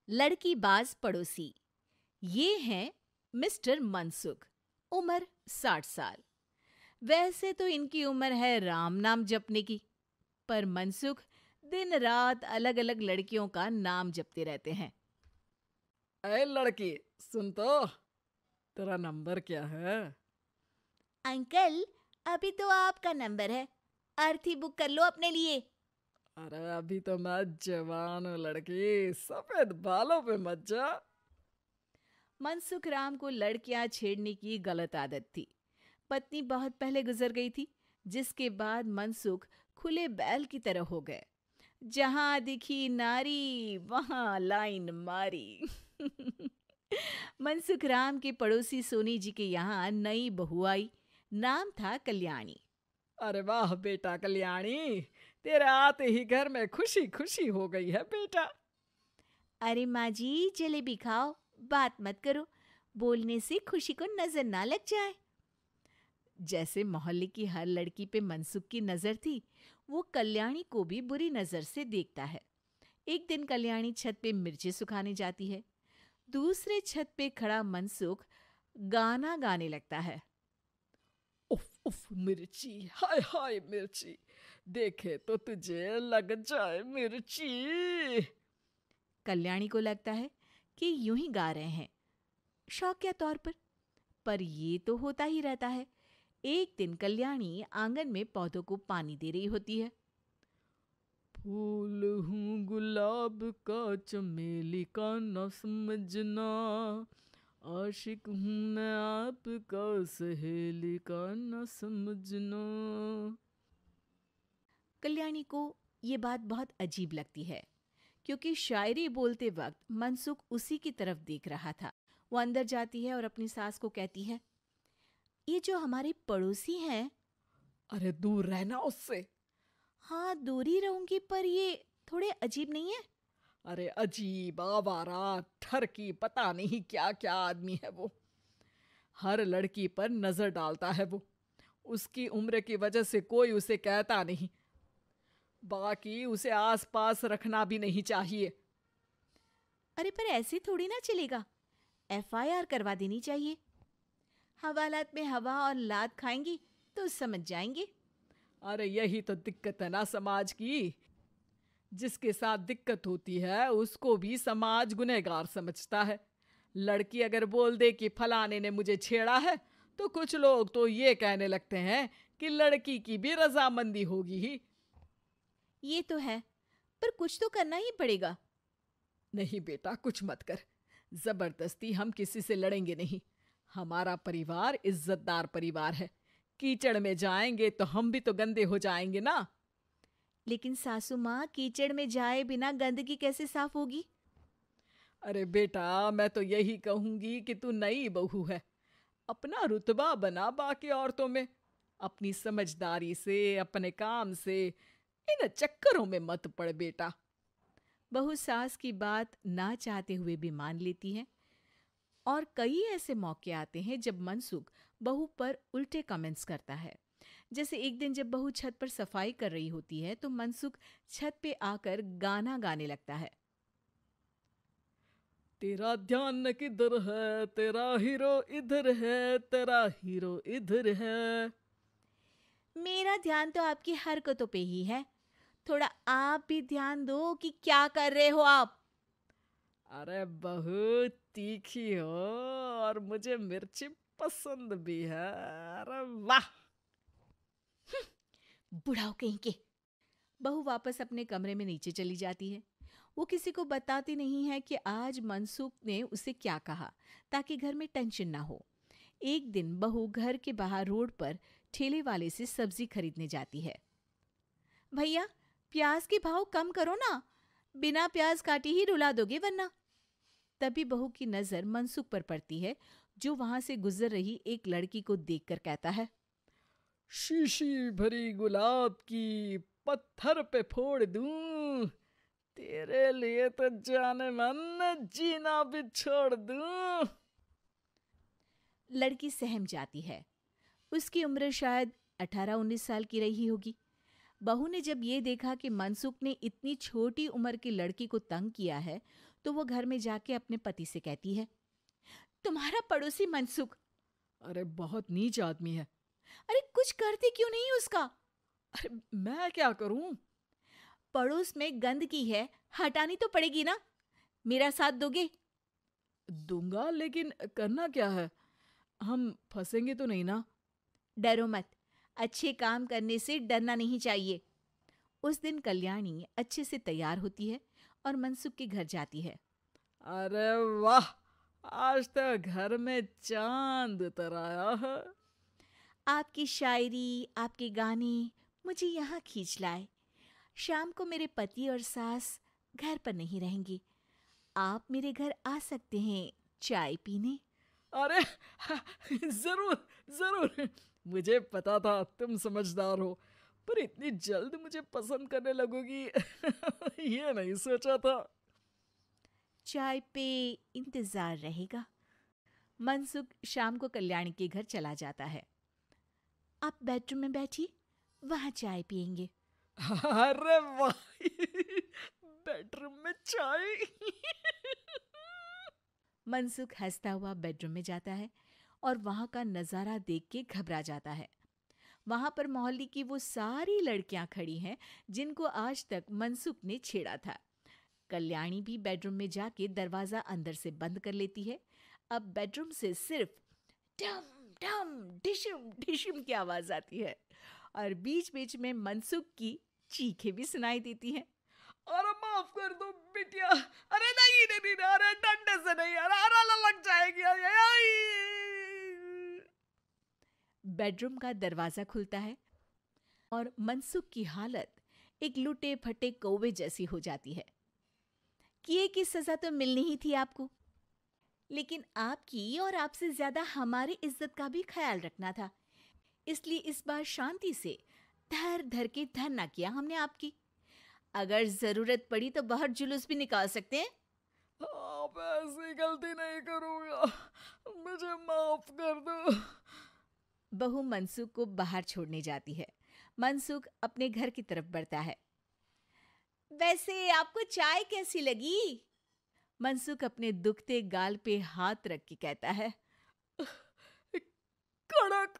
लड़कीबाज पड़ोसी। ये हैं मिस्टर मनसुख। उम्र 60 साल। वैसे तो इनकी उम्र है राम नाम जपने की, पर मनसुख दिन रात अलग अलग लड़कियों का नाम जपते रहते हैं। अरे लड़की, सुन तो, तेरा नंबर क्या है? अंकल, अभी तो आपका नंबर है। अर्थी बुक कर लो अपने लिए। अरे अभी तो मैं जवान हूँ लड़की, सफेद बालों पे मत जा। मनसुख राम को लड़कियां छेड़ने की गलत आदत थी। पत्नी बहुत पहले गुजर गई थी, जिसके बाद मनसुख खुले बैल की तरह हो गए। जहां दिखी नारी वहां लाइन मारी। मनसुख राम के पड़ोसी सोनी जी के यहाँ नई बहू आई। नाम था कल्याणी। अरे वाह बेटा कल्याणी, तेरे आते ही घर में खुशी खुशी हो गई है बेटा। अरे माँ जी, जलेबी खाओ, बात मत करो। बोलने से खुशी को नजर ना लग जाए। जैसे मोहल्ले की हर लड़की पे मनसुख की नजर थी, वो कल्याणी को भी बुरी नजर से देखता है। एक दिन कल्याणी छत पे मिर्ची सुखाने जाती है। दूसरे छत पे खड़ा मनसुख गाना गाने लगता है। उफ उफ मिर्ची, हाय हाय मिर्ची, देखे तो तुझे लग जाए मिर्ची। कल्याणी को लगता है कि यूं ही गा रहे हैं, शौकिया तौर पर ये तो होता ही रहता है। एक दिन कल्याणी आंगन में पौधों को पानी दे रही होती है। फूल हूँ गुलाब का, चमेली का न समझना, आशिक हूँ मैं आपका, सहेली का न समझना। कल्याणी को ये बात बहुत अजीब लगती है, क्योंकि शायरी बोलते वक्त मनसुख उसी की तरफ देख रहा था। वो अंदर जाती है और अपनी सास को कहती है, ये जो हमारे पड़ोसी हैं। अरे दूर रहना उससे। हाँ, दूर ही रहूंगी, पर ये थोड़े अजीब नहीं है? अरे अजीब, आवारा, ठरकी, पता नहीं क्या क्या आदमी है वो। हर लड़की पर नजर डालता है वो। उसकी उम्र की वजह से कोई उसे कहता नहीं। बाकी उसे आसपास रखना भी नहीं चाहिए। अरे पर ऐसे थोड़ी ना चलेगा। एफआईआर करवा देनी चाहिए। हवालात में हवा और लात खाएंगी तो समझ जाएंगे। अरे यही तो दिक्कत है ना समाज की। जिसके साथ दिक्कत होती है उसको भी समाज गुनहगार समझता है। लड़की अगर बोल दे कि फलाने ने मुझे छेड़ा है, तो कुछ लोग तो ये कहने लगते हैं कि लड़की की भी रजामंदी होगी ही। ये तो है, पर कुछ तो करना ही पड़ेगा। नहीं बेटा, कुछ मत कर। जबरदस्ती हम किसी से लड़ेंगे नहीं। हमारा परिवार इज्जतदार परिवार है। कीचड़ में जाएंगे तो हम भी तो गंदे हो जाएंगे ना। लेकिन सासू माँ, कीचड़ में जाए बिना गंदगी कैसे साफ होगी? अरे बेटा, मैं तो यही कहूंगी कि तू नई बहू है। अपना रुतबा बना बाकी औरतों में। अपनी समझदारी से, अपने काम से इन चक्करों में मत पड़ बेटा। बहू सास की बात ना चाहते हुए भी मान लेती है। और कई ऐसे मौके आते हैं जब मनसुख बहू पर उल्टे कमेंट्स करता है। जैसे एक दिन जब बहू छत पर सफाई कर रही होती है तो मनसुख छत पे आकर गाना गाने लगता है। तेरा ध्यान किधर है, तेरा हीरो इधर है, तेरा हीरो इधर है। मेरा ध्यान तो आपकी हरकतों पे ही है। थोड़ा आप भी ध्यान दो कि क्या कर रहे हो आप। अरे बहुत तीखी हो और मुझे मिर्ची पसंद भी है। अरे वाह। बुढ़ाओ कहीं के। बहू वापस अपने कमरे में नीचे चली जाती है। वो किसी को बताती नहीं है कि आज मनसुख ने उसे क्या कहा, ताकि घर में टेंशन ना हो। एक दिन बहू घर के बाहर रोड पर ठेले वाले से सब्जी खरीदने जाती है। भैया, प्याज के भाव कम करो ना, बिना प्याज काटे ही रुला दोगे वरना। तभी बहू की नजर मनसुख पर पड़ती है, जो वहां से गुजर रही एक लड़की को देखकर कहता है, शीशी भरी गुलाब की, पत्थर पे फोड़ दूं, तेरे लिए तो जाने मन जीना भी छोड़ दूं। लड़की सहम जाती है। उसकी उम्र शायद 18-19 साल की रही होगी। बहू ने जब ये देखा कि मनसुख ने इतनी छोटी उम्र की लड़की को तंग किया है, तो वो घर में जाके अपने पति से कहती है, तुम्हारा पड़ोसी मनसुख, अरे बहुत नीच आदमी है। अरे कुछ करते क्यों नहीं उसका? अरे मैं क्या करूं? पड़ोस में गंदगी है, हटानी तो पड़ेगी ना। मेरा साथ दोगे? दूंगा, लेकिन करना क्या है? हम फंसेंगे तो नहीं ना? डरो मत, अच्छे काम करने से डरना नहीं चाहिए। उस दिन कल्याणी अच्छे से तैयार होती है और मनसुख के घर जाती है। अरे वाह, आज तो घर में चांद उतर आया है। आपकी शायरी, आपके गाने मुझे यहाँ खींच लाए। शाम को मेरे पति और सास घर पर नहीं रहेंगे। आप मेरे घर आ सकते हैं चाय पीने। अरे जरूर जरूर, मुझे पता था तुम समझदार हो, पर इतनी जल्द मुझे पसंद करने लगोगी ये नहीं सोचा था। चाय पे इंतजार रहेगा। मनसुख शाम को कल्याणी के घर चला जाता है। आप बेडरूम में बैठिए, वहां चाय पियेंगे। अरे वाह बेडरूम में चाय मनसुख हंसता हुआ बेडरूम में जाता है और वहां का नजारा देख के घबरा जाता है। वहां पर मोहल्ले की वो सारी लड़कियां खड़ी हैं जिनको आज तक मनसुख ने छेड़ा था। कल्याणी भी बेडरूम में जाके दरवाजा अंदर से बंद कर लेती है। अब बेडरूम से सिर्फ डम डम डिशुम डिशुम की आवाज आती है और बीच बीच में मनसुख की चीखें भी सुनाई देती हैं। अरे माफ कर दो बिटिया, अरे नहीं नहीं नहीं, अरे डंडे से नहीं, अरे लग जाएगी। बेडरूम का दरवाजा खुलता है और मनसुख की हालत एक लुटे फटे कौवे जैसी हो जाती है। किए की सजा तो मिलनी ही थी आपको, लेकिन आपकी और आपसे ज्यादा हमारी इज्जत का भी ख्याल रखना था। इसलिए इस बार शांति से धर धर के धरना किया हमने आपकी। अगर जरूरत पड़ी तो बाहर जुलूस भी निकाल सकते हैं। आप ऐसी गलती नहीं करूंगा, मुझे माफ कर दो। बहू मनसुख को बाहर छोड़ने जाती है। मनसुख अपने घर की तरफ बढ़ता है। वैसे आपको चाय कैसी लगी? मनसुख अपने दुखते गाल पे हाथ रख के कहता है, कड़क।